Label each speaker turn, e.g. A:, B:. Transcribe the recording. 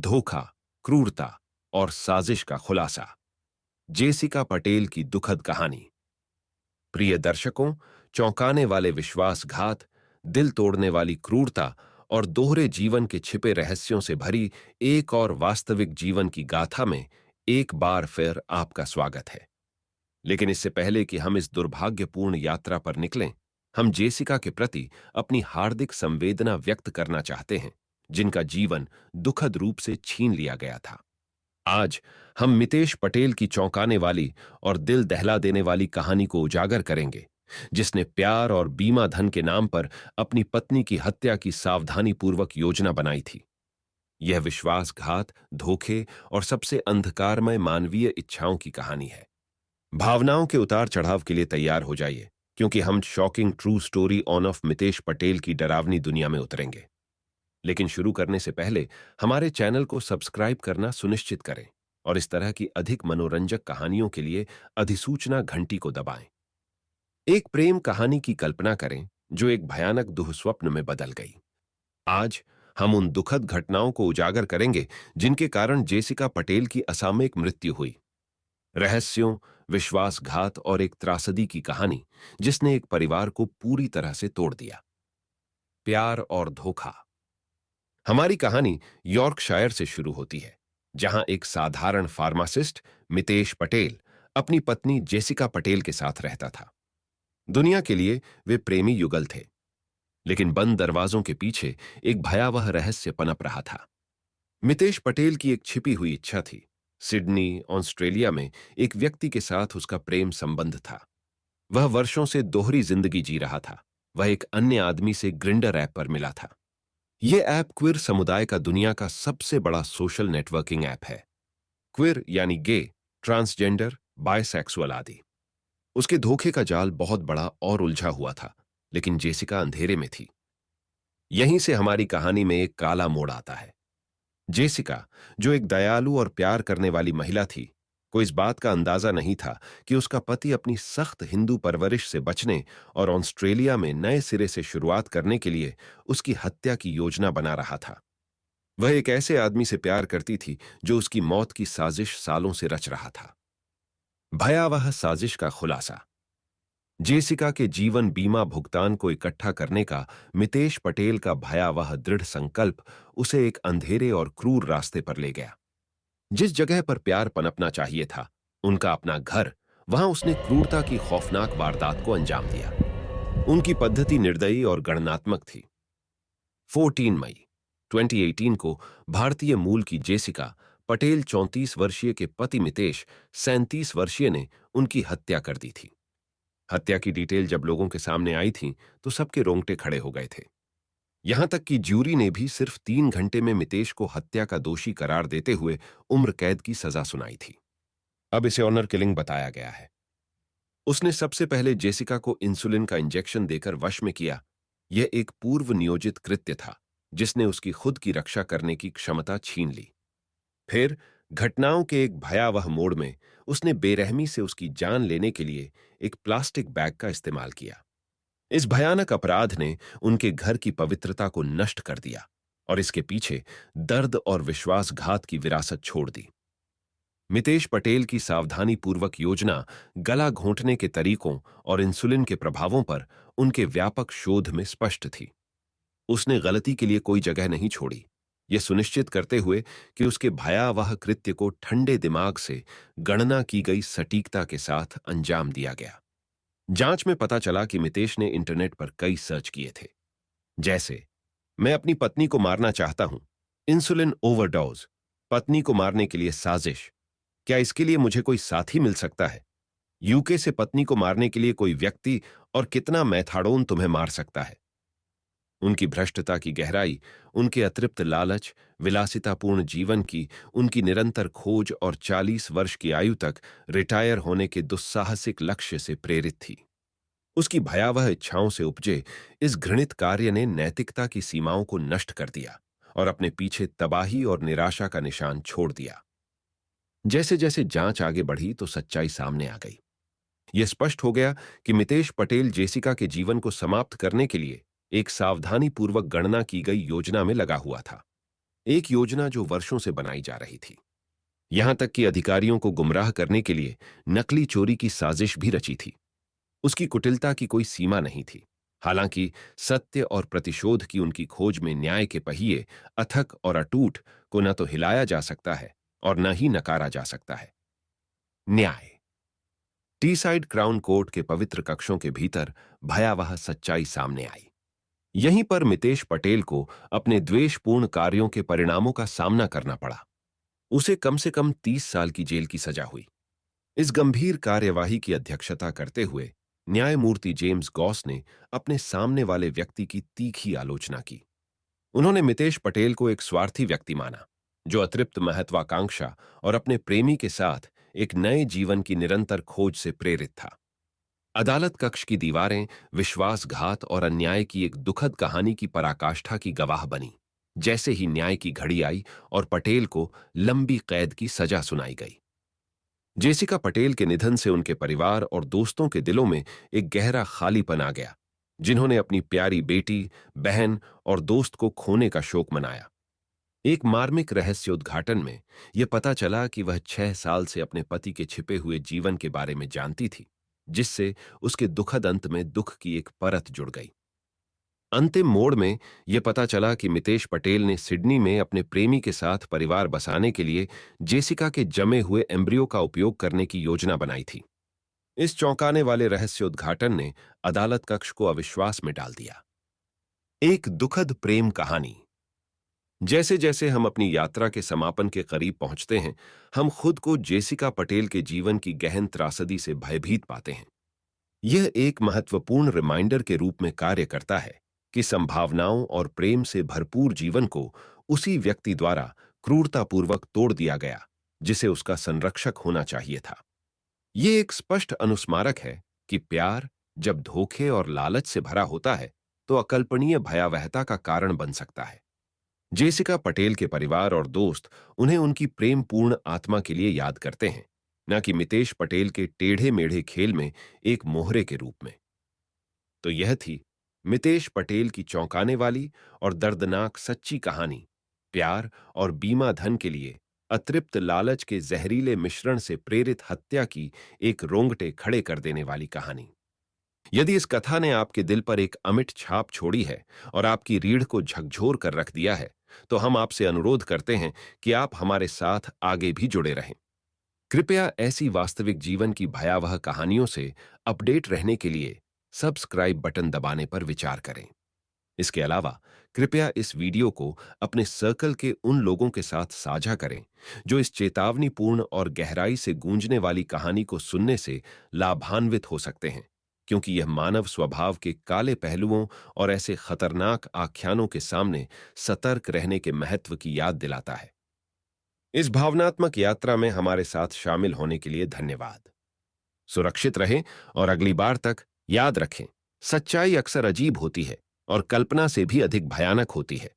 A: धोखा, क्रूरता और साजिश का खुलासा। जेसिका पटेल की दुखद कहानी। प्रिय दर्शकों, चौंकाने वाले विश्वासघात, दिल तोड़ने वाली क्रूरता और दोहरे जीवन के छिपे रहस्यों से भरी एक और वास्तविक जीवन की गाथा में एक बार फिर आपका स्वागत है। लेकिन इससे पहले कि हम इस दुर्भाग्यपूर्ण यात्रा पर निकलें, हम जेसिका के प्रति अपनी हार्दिक संवेदना व्यक्त करना चाहते हैं, जिनका जीवन दुखद रूप से छीन लिया गया था। आज हम मितेश पटेल की चौंकाने वाली और दिल दहला देने वाली कहानी को उजागर करेंगे, जिसने प्यार और बीमा धन के नाम पर अपनी पत्नी की हत्या की सावधानीपूर्वक योजना बनाई थी। यह विश्वासघात, धोखे और सबसे अंधकारमय मानवीय इच्छाओं की कहानी है। भावनाओं के उतार चढ़ाव के लिए तैयार हो जाइए, क्योंकि हम shocking true story on off Mitesh Patel की डरावनी दुनिया में उतरेंगे। लेकिन शुरू करने से पहले हमारे चैनल को सब्सक्राइब करना सुनिश्चित करें और इस तरह की अधिक मनोरंजक कहानियों के लिए अधिसूचना घंटी को दबाएं। एक प्रेम कहानी की कल्पना करें जो एक भयानक दुःस्वप्न में बदल गई। आज हम उन दुखद घटनाओं को उजागर करेंगे जिनके कारण जेसिका पटेल की असामयिक मृत्यु हुई। रहस्यों, विश्वासघात और एक त्रासदी की कहानी जिसने एक परिवार को पूरी तरह से तोड़ दिया। प्यार और धोखा। हमारी कहानी यॉर्कशायर से शुरू होती है, जहां एक साधारण फार्मासिस्ट मितेश पटेल अपनी पत्नी जेसिका पटेल के साथ रहता था। दुनिया के लिए वे प्रेमी युगल थे, लेकिन बंद दरवाजों के पीछे एक भयावह रहस्य पनप रहा था। मितेश पटेल की एक छिपी हुई इच्छा थी। सिडनी, ऑस्ट्रेलिया में एक व्यक्ति के साथ उसका प्रेम संबंध था। वह वर्षों से दोहरी जिंदगी जी रहा था। वह एक अन्य आदमी से ग्रिंडर ऐप पर मिला था। यह ऐप क्विर समुदाय का दुनिया का सबसे बड़ा सोशल नेटवर्किंग ऐप है। क्विर यानी गे, ट्रांसजेंडर, बायसेक्सुअल आदि। उसके धोखे का जाल बहुत बड़ा और उलझा हुआ था, लेकिन जेसिका अंधेरे में थी। यहीं से हमारी कहानी में एक काला मोड़ आता है। जेसिका, जो एक दयालु और प्यार करने वाली महिला थी, को इस बात का अंदाजा नहीं था कि उसका पति अपनी सख्त हिंदू परवरिश से बचने और ऑस्ट्रेलिया में नए सिरे से शुरुआत करने के लिए उसकी हत्या की योजना बना रहा था। वह एक ऐसे आदमी से प्यार करती थी जो उसकी मौत की साजिश सालों से रच रहा था। भयावह साजिश का खुलासा। जेसिका के जीवन बीमा भुगतान को इकट्ठा करने का मितेश पटेल का भयावह दृढ़ संकल्प उसे एक अंधेरे और क्रूर रास्ते पर ले गया। जिस जगह पर प्यार पनपना चाहिए था, उनका अपना घर, वहां उसने क्रूरता की खौफनाक वारदात को अंजाम दिया। उनकी पद्धति निर्दयी और गणनात्मक थी। 14 मई 2018 को भारतीय मूल की जेसिका पटेल 34 वर्षीय के पति मितेश 37 वर्षीय ने उनकी हत्या कर दी थी। हत्या की डिटेल जब लोगों के सामने आई थी तो सबके रोंगटे खड़े हो गए थे। यहां तक कि ज्यूरी ने भी सिर्फ 3 घंटे में मितेश को हत्या का दोषी करार देते हुए उम्र कैद की सजा सुनाई थी। अब इसे ऑनर किलिंग बताया गया है। उसने सबसे पहले जेसिका को इंसुलिन का इंजेक्शन देकर वश में किया। यह एक पूर्व नियोजित कृत्य था जिसने उसकी खुद की रक्षा करने की क्षमता छीन ली। फिर घटनाओं के एक भयावह मोड़ में उसने बेरहमी से उसकी जान लेने के लिए एक प्लास्टिक बैग का इस्तेमाल किया। इस भयानक अपराध ने उनके घर की पवित्रता को नष्ट कर दिया और इसके पीछे दर्द और विश्वासघात की विरासत छोड़ दी। मितेश पटेल की सावधानीपूर्वक योजना गला घोंटने के तरीकों और इंसुलिन के प्रभावों पर उनके व्यापक शोध में स्पष्ट थी। उसने गलती के लिए कोई जगह नहीं छोड़ी, यह सुनिश्चित करते हुए कि उसके भयावह कृत्य को ठंडे दिमाग से गणना की गई सटीकता के साथ अंजाम दिया गया। जांच में पता चला कि मितेश ने इंटरनेट पर कई सर्च किए थे, जैसे मैं अपनी पत्नी को मारना चाहता हूं, इंसुलिन ओवरडोज, पत्नी को मारने के लिए साजिश, क्या इसके लिए मुझे कोई साथी मिल सकता है, यूके से पत्नी को मारने के लिए कोई व्यक्ति, और कितना मैथाडोन तुम्हें मार सकता है। उनकी भ्रष्टता की गहराई, उनके अतृप्त लालच, विलासितापूर्ण जीवन की उनकी निरंतर खोज और 40 वर्ष की आयु तक रिटायर होने के दुस्साहसिक लक्ष्य से प्रेरित थी। उसकी भयावह इच्छाओं से उपजे इस घृणित कार्य ने नैतिकता की सीमाओं को नष्ट कर दिया और अपने पीछे तबाही और निराशा का निशान छोड़ दिया। जैसे जैसे जांच आगे बढ़ी तो सच्चाई सामने आ गई। यह स्पष्ट हो गया कि मितेश पटेल जेसिका के जीवन को समाप्त करने के लिए एक सावधानीपूर्वक गणना की गई योजना में लगा हुआ था। एक योजना जो वर्षों से बनाई जा रही थी। यहां तक कि अधिकारियों को गुमराह करने के लिए नकली चोरी की साजिश भी रची थी। उसकी कुटिलता की कोई सीमा नहीं थी। हालांकि सत्य और प्रतिशोध की उनकी खोज में न्याय के पहिए अथक और अटूट को न तो हिलाया जा सकता है और न ही नकारा जा सकता है। न्याय। टी साइड क्राउन कोर्ट के पवित्र कक्षों के भीतर भयावह सच्चाई सामने आई। यहीं पर मितेश पटेल को अपने द्वेषपूर्ण कार्यों के परिणामों का सामना करना पड़ा। उसे कम से कम 30 साल की जेल की सजा हुई। इस गंभीर कार्यवाही की अध्यक्षता करते हुए न्यायमूर्ति जेम्स गॉस ने अपने सामने वाले व्यक्ति की तीखी आलोचना की। उन्होंने मितेश पटेल को एक स्वार्थी व्यक्ति माना, जो अतृप्त महत्वाकांक्षा और अपने प्रेमी के साथ एक नए जीवन की निरंतर खोज से प्रेरित था। अदालत कक्ष की दीवारें विश्वासघात और अन्याय की एक दुखद कहानी की पराकाष्ठा की गवाह बनी। जैसे ही न्याय की घड़ी आई और पटेल को लंबी कैद की सजा सुनाई गई। जेसिका पटेल के निधन से उनके परिवार और दोस्तों के दिलों में एक गहरा खालीपन आ गया, जिन्होंने अपनी प्यारी बेटी, बहन और दोस्त को खोने का शोक मनाया। एक मार्मिक रहस्योद्घाटन में यह पता चला कि वह 6 साल से अपने पति के छिपे हुए जीवन के बारे में जानती थी, जिससे उसके दुखद अंत में दुख की एक परत जुड़ गई। अंतिम मोड़ में यह पता चला कि मितेश पटेल ने सिडनी में अपने प्रेमी के साथ परिवार बसाने के लिए जेसिका के जमे हुए एम्ब्रियो का उपयोग करने की योजना बनाई थी। इस चौंकाने वाले रहस्योद्घाटन ने अदालत कक्ष को अविश्वास में डाल दिया। एक दुखद प्रेम कहानी। जैसे जैसे हम अपनी यात्रा के समापन के करीब पहुंचते हैं, हम खुद को जेसिका पटेल के जीवन की गहन त्रासदी से भयभीत पाते हैं। यह एक महत्वपूर्ण रिमाइंडर के रूप में कार्य करता है कि संभावनाओं और प्रेम से भरपूर जीवन को उसी व्यक्ति द्वारा क्रूरतापूर्वक तोड़ दिया गया, जिसे उसका संरक्षक होना चाहिए था। यह एक स्पष्ट अनुस्मारक है कि प्यार जब धोखे और लालच से भरा होता है, तो अकल्पनीय भयावहता का कारण बन सकता है। जेसिका पटेल के परिवार और दोस्त उन्हें उनकी प्रेमपूर्ण आत्मा के लिए याद करते हैं, न कि मितेश पटेल के टेढ़े मेढ़े खेल में एक मोहरे के रूप में। तो यह थी मितेश पटेल की चौंकाने वाली और दर्दनाक सच्ची कहानी, प्यार और बीमा धन के लिए अतृप्त लालच के जहरीले मिश्रण से प्रेरित हत्या की एक रोंगटे खड़े कर देने वाली कहानी। यदि इस कथा ने आपके दिल पर एक अमिट छाप छोड़ी है और आपकी रीढ़ को झकझोर कर रख दिया है, तो हम आपसे अनुरोध करते हैं कि आप हमारे साथ आगे भी जुड़े रहें। कृपया ऐसी वास्तविक जीवन की भयावह कहानियों से अपडेट रहने के लिए सब्सक्राइब बटन दबाने पर विचार करें। इसके अलावा कृपया इस वीडियो को अपने सर्कल के उन लोगों के साथ साझा करें जो इस चेतावनीपूर्ण और गहराई से गूंजने वाली कहानी को सुनने से लाभान्वित हो सकते हैं, क्योंकि यह मानव स्वभाव के काले पहलुओं और ऐसे खतरनाक आख्यानों के सामने सतर्क रहने के महत्व की याद दिलाता है। इस भावनात्मक यात्रा में हमारे साथ शामिल होने के लिए धन्यवाद। सुरक्षित रहें और अगली बार तक याद रखें, सच्चाई अक्सर अजीब होती है और कल्पना से भी अधिक भयानक होती है।